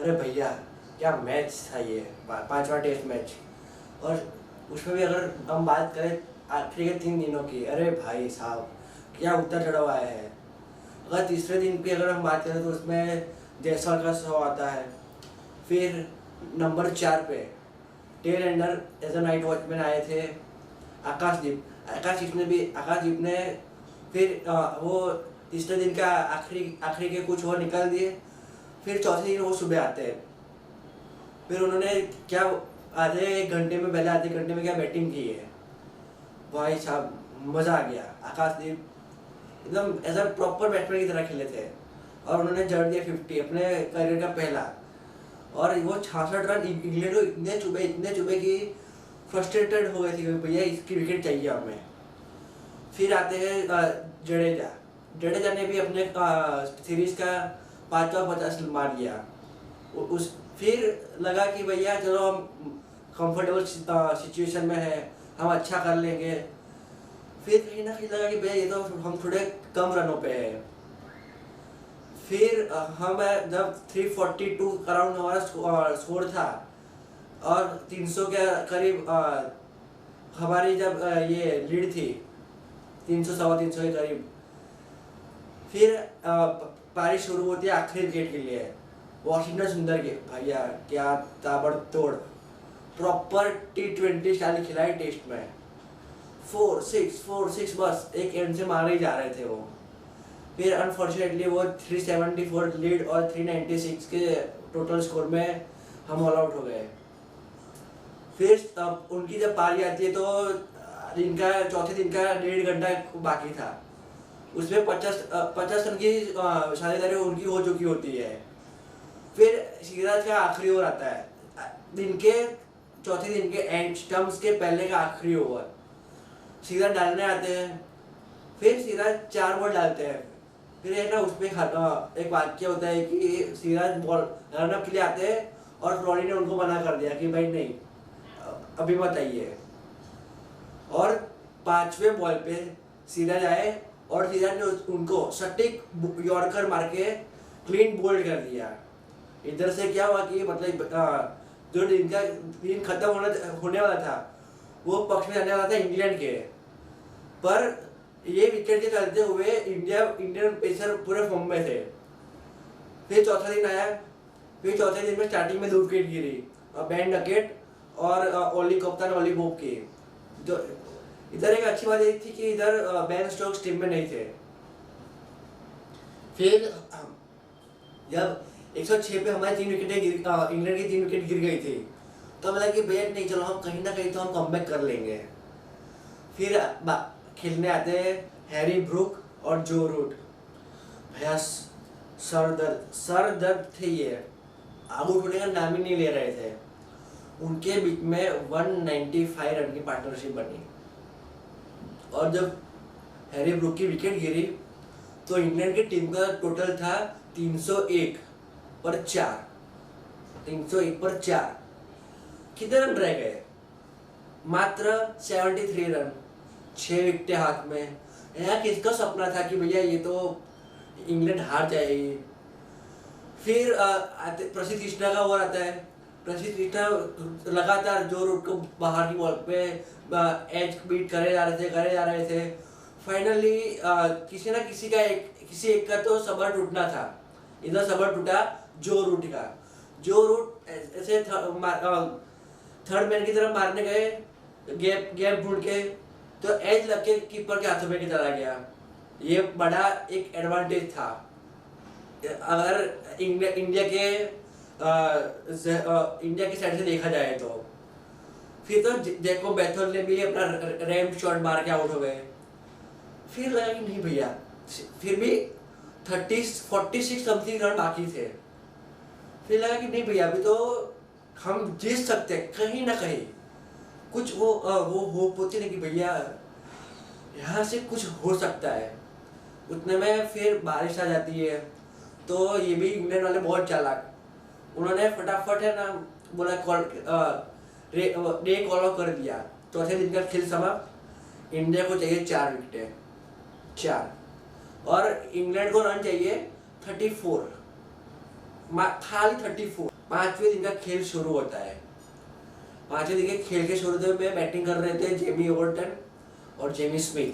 अरे भैया क्या मैच था ये, पांचवा टेस्ट मैच। और उसमें भी अगर हम बात करें आखिरी के 3 दिनों की, अरे भाई साहब क्या उतर चढ़ाव आया है। अगर तीसरे दिन की अगर हम बात करें तो उसमें जायसवाल का 100 आता है। फिर नंबर 4 पे tail ender as a night watchman आए थे आकाशदीप। आकाशदीप ने फिर वो तीसरे दिन का आखिरी आखिरी के कुछ और निकाल दिए। फिर चौथे दिन वो सुबह आते हैं। फिर उन्होंने क्या आधे घंटे में क्या बैटिंग की है भाई साहब, मज़ा आ गया। आकाशदीप एकदम एज अ प्रॉपर बैट्समैन की तरह खेले थे और उन्होंने जड़ दिया 50 अपने करियर का पहला। और वो 66 रन इंग्लैंड को इतने चुभे कि फ्रस्ट्रेटेड हो गए थे, भैया इसकी विकेट चाहिए हमें। फिर आते हैं जडेजा ने भी अपने सीरीज का 5वां 50 मार लिया। उस फिर लगा कि भैया चलो हम कंफर्टेबल सिचुएशन में है, हम अच्छा कर लेंगे। फिर कहीं ना कहीं लगा कि भैया ये तो हम थोड़े कम रनों पे है। फिर हम जब 342 अराउंड हमारा स्कोर था और 300 के करीब हमारी जब ये लीड थी 300 सवा 300 के करीब। फिर पारी शुरू होती है आखिरी विकेट के लिए वॉशिंगटन सुंदर के। भैया क्या ताबड़तोड़ प्रॉपर T20 स्टाइल खिलाई टेस्ट में। 4-6 बस एक एंड से मारे ही जा रहे थे वो। फिर अनफॉर्चुनेटली वो 374 लीड और 396 के टोटल स्कोर में हम ऑल आउट हो गए। फिर उनकी जब पारी आती है तो चौथे दिन का 1.5 घंटा बाकी था। उसमें 50 रन की साझेदारी उनकी हो चुकी होती है। फिर सिराज का आखिरी ओवर आता है चौथे दिन के एंड स्टंप्स के पहले का आखिरी ओवर। सिराज डालने आते हैं। फिर सिराज 4 बॉल डालते हैं। फिर एक ना उसमें एक वाक्य होता है कि सिराज बॉल रनअप के लिए आते हैं और फ्लॉरी ने उनको मना कर दिया कि भाई नहीं अभी मत आइए। और 5वें बॉल पे सिराज आए और सिराज ने उनको सटीक यॉर्कर मार के क्लीन बोल्ड कर दिया। इधर से क्या हुआ कि मतलब जो दिन खत्म होने वाला था वो पक्ष में जाने वाला था इंग्लैंड के। पर ये विकेट के चलते हुए इंडियन पेसर पूरे फॉर्म में थे। फिर चौथा दिन आया। फिर चौथे दिन में स्टार्टिंग में 2 विकेट गिरी बेन डकेट और ओली पोप की। जो इधर एक अच्छी बात ये थी कि इधर बेन स्टोक्स टीम में नहीं थे। फिर जब 106 पे हमारी 3 विकेटें इंग्लैंड की 3 विकेट गिर गई थी तो लगा कि भैया नहीं चलो हम कहीं ना कहीं तो हम कमबैक कर लेंगे। फिर खेलने आते हैं हैरी ब्रूक और जो रूट। भैया सर दर्द थे, ये आउट होने का नाम ही नहीं ले रहे थे। उनके बीच में 195 रन की पार्टनरशिप बनी और जब हैरी ब्रूक की विकेट गिरी तो इंग्लैंड की टीम का टोटल था 301 पर 4। कितने रन रह गए? मात्र 73 रन, 6 विकेटें हाथ में। यहाँ किसका सपना था कि भैया ये तो इंग्लैंड हार जाएगी। फिर प्रसिद्ध कृष्णा का ओवर आता है। प्रसिद्ध कृष्णा लगातार जो रूट को बाहर की बॉल पे एज बीट करे जा रहे थे। फाइनली किसी एक का तो सबर टूटना था। इधर सबर टूटा जो रूट का। जो रूट ऐसे थर्ड मैन की तरफ मारने गए गैप ढूंढ के तो एज लग के कीपर के हाथों में चला गया। ये बड़ा एक एडवांटेज था। अगर इंडिया की साइड से देखा जाए तो। फिर तो जैकोब बैथल ने भी अपना रैम शॉट मार के आउट हो गए। फिर लगा कि नहीं भैया, फिर भी 46 समथिंग रन बाकी थे। फिर लगा कि नहीं भैया अभी तो हम जीत सकते हैं कहीं ना कहीं। कुछ वो होप होती है कि भैया यहाँ से कुछ हो सकता है। उतने में फिर बारिश आ जाती है। तो ये भी इंग्लैंड वाले बहुत चालाक, उन्होंने फटाफट है ना बोला डे कॉल ऑफ कर दिया। चौथे दिन का खेल समाप्त। इंडिया को चाहिए 4 विकेटें, 4 और इंग्लैंड को रन चाहिए 34। खाली 34। पांचवें दिन का खेल शुरू होता है। पांचवें दिन के खेल के शुरू में बैटिंग कर रहे थे जेमी ओवरटन और जेमी स्मिथ।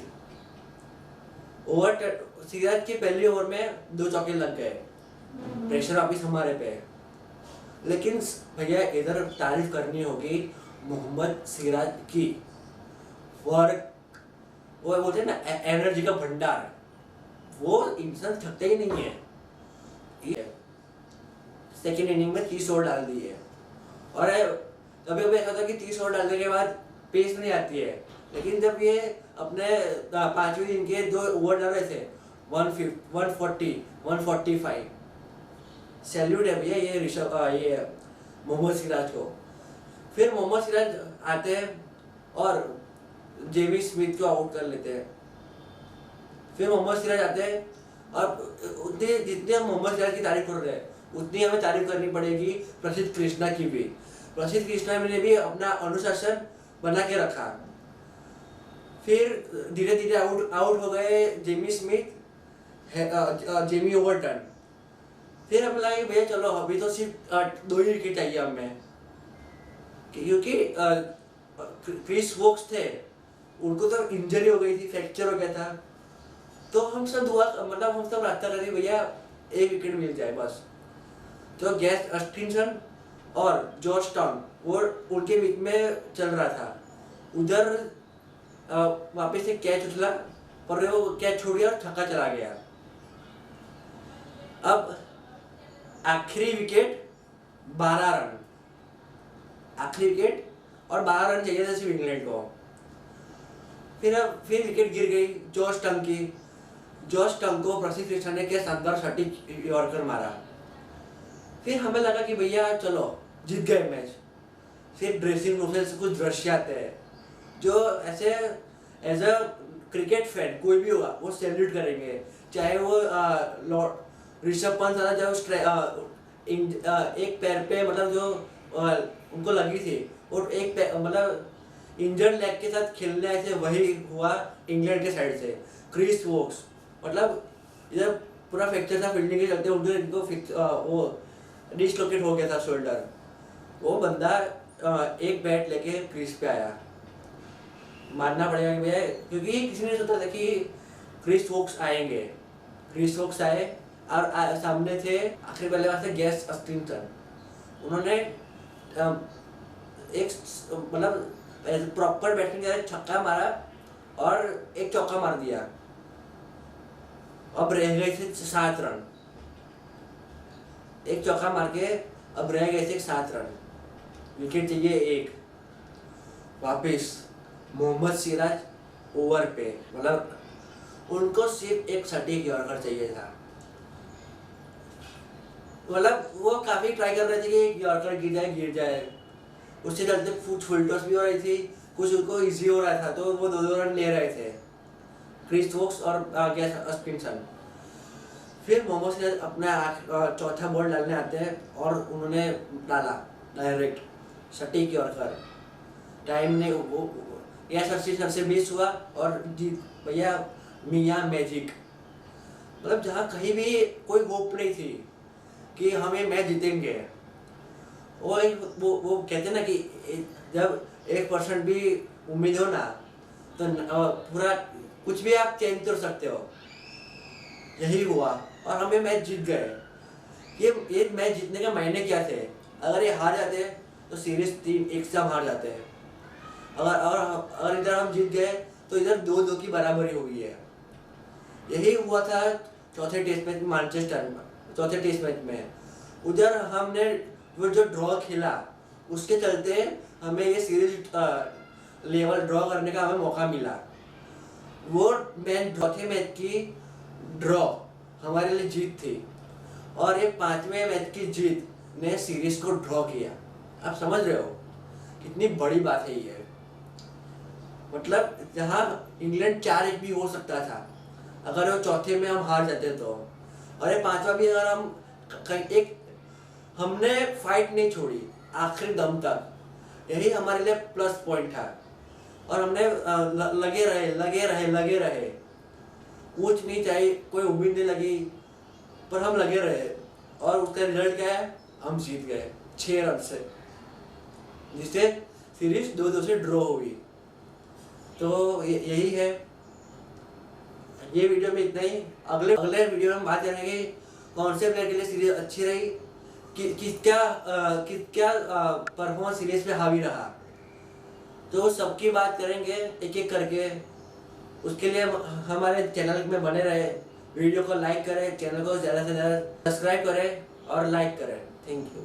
सिराज के पहले ओवर में 2 चौके लग गए, प्रेशर वापिस हमारे पे है। लेकिन भैया इधर तारीफ करनी होगी मोहम्मद सिराज की। वो बोलते हैं ना एनर्जी का भंडार, वो इंसान थकता ही नहीं है। सेकेंड इनिंग में 30 ओवर डाल दी है। और कभी कभी ऐसा होता है कि 30 ओवर डालने के बाद पेस नहीं आती है, लेकिन जब ये अपने पांचवें दिन के 2 ओवर डाल रहे थे 140, 145, सैल्यूट है भैया ये मोहम्मद सिराज को। फिर मोहम्मद सिराज आते हैं और जेमी स्मिथ को आउट कर लेते हैं। फिर मोहम्मद सिराज आते हैं और उतने जितने हम मोहम्मद सिराज की तारीफ कर रहे हैं उतनी हमें तारीफ करनी पड़ेगी प्रसिद्ध कृष्णा की भी। प्रसिद्ध कृष्णा ने भी अपना अनुशासन बना के रखा। फिर धीरे धीरे आउट हो गए जेमी स्मिथ, जेमी ओवरटन। फिर हमें लगा कि भैया चलो अभी तो सिर्फ 2 ही विकेट चाहिए हमें, क्योंकि क्रिस वोक्स थे, उनको तो इंजरी हो गई थी, फ्रैक्चर हो गया था। तो हम सब रास्ता करे भैया 1 विकेट मिल जाए बस। तो गैस अस्टिनसन और जॉर्ज टाउन वो उनके बीच में चल रहा था। उधर वापस से कैच उछला पर वो कैच छूट गया और छक्का चला गया। अब आखिरी विकेट 12 रन, आखिरी विकेट और 12 रन चाहिए थे सिर्फ इंग्लैंड को। फिर विकेट गिर गई जॉर्ज टंग की। जॉर्ज टंग को प्रसिद्ध कृष्णा ने के शानदार सटीक यॉर्कर मारा। फिर हमें लगा कि भैया चलो जीत गए मैच। फिर ड्रेसिंग रूम से कुछ दृश्य आते हैं जो ऐसे एज अ क्रिकेट फैन कोई भी होगा वो सैल्यूट करेंगे। चाहे वो ऋषभ पंत था, चाहे एक पैर पे मतलब जो उनको लगी थी और एक मतलब इंजर्ड लेग के साथ खेलने ऐसे वही हुआ इंग्लैंड के साइड से। क्रिस वोक्स मतलब इधर पूरा फ्रैक्चर था फील्डिंग के चलते, उनको वो डिसलोकेट हो गया था शोल्डर। वो बंदा एक बैट लेके क्रीज पे आया। मानना पड़ेगा कि भैया, क्योंकि किसी ने सोचा था कि क्रिस वोक्स आएंगे। क्रिस वोक्स आए और सामने थे आखिरी बल्लेबाज थे गैस अस्टिनसन। उन्होंने एक मतलब प्रॉपर बैटिंग किया, छक्का मारा और एक चौका मार दिया। अब रह गए थे 7 रन। एक चौका मार के अब रह गए थे 7 रन, विकेट चाहिए 1। वापिस मोहम्मद सिराज ओवर पे, मतलब उनको सिर्फ एक सटीक यॉर्कर चाहिए था। मतलब वो काफी ट्राई कर रहे थे कि यॉर्कर गिर जाए। उससे चलते कुछ फुल टॉस भी हो रही थी, कुछ उनको इजी हो रहा था, तो वो 2-2 रन ले रहे थे क्रिस वोक्स और गैस अस्टिनसन। फिर मोहम्मद सिराज अपना चौथा बॉल डालने आते हैं और उन्होंने डाला डायरेक्ट सटीक यॉर्कर। टाइम ने वो गैस अस्टिनसन से मिस हुआ और जीत भैया मियां मैजिक। मतलब जहाँ कहीं भी कोई होप नहीं थी कि हम ये मैच जीतेंगे, वो कहते ना कि जब 1% भी उम्मीद हो ना तो पूरा कुछ भी आप चेंज कर सकते हो। यही हुआ और हम ये मैच जीत गए। ये मैच जीतने के मायने क्या थे? अगर ये हार जाते तो सीरीज 3-1 से हम हार जाते हैं। अगर इधर हम जीत गए तो इधर 2-2 की बराबरी हो गई है। यही हुआ था चौथे टेस्ट मैच में मैनचेस्टर में। चौथे टेस्ट मैच में उधर हमने वो जो ड्रॉ खेला उसके चलते हमें ये सीरीज लेवल ड्रॉ करने का हमें मौका मिला। वो चौथे मैच की ड्रॉ हमारे लिए जीत थी और एक 5वें मैच की जीत ने सीरीज को ड्रॉ किया। आप समझ रहे हो कितनी बड़ी बात है ये। मतलब जहाँ इंग्लैंड 4-1 भी हो सकता था अगर वो चौथे में हम हार जाते तो, और ये 5वां भी अगर हम हमने फाइट नहीं छोड़ी आखिरी दम तक, यही हमारे लिए प्लस पॉइंट था। और हमने लगे रहे ऊंच नीच आई, कोई उम्मीद नहीं लगी पर हम लगे रहे और उसका रिजल्ट क्या है, हम जीत गए 6 रन से, जिससे सीरीज 2-2 से ड्रॉ हुई। तो यही है, ये वीडियो में इतना ही। अगले वीडियो में हम बात करेंगे कौन से प्लेयर के लिए सीरीज अच्छी रही, क्या परफॉर्मेंस सीरीज पे हावी रहा, तो सबकी बात करेंगे एक एक करके। उसके लिए हमारे चैनल में बने रहे, वीडियो को लाइक करें, चैनल को ज़्यादा से ज़्यादा सब्सक्राइब करें और लाइक करें। Thank you.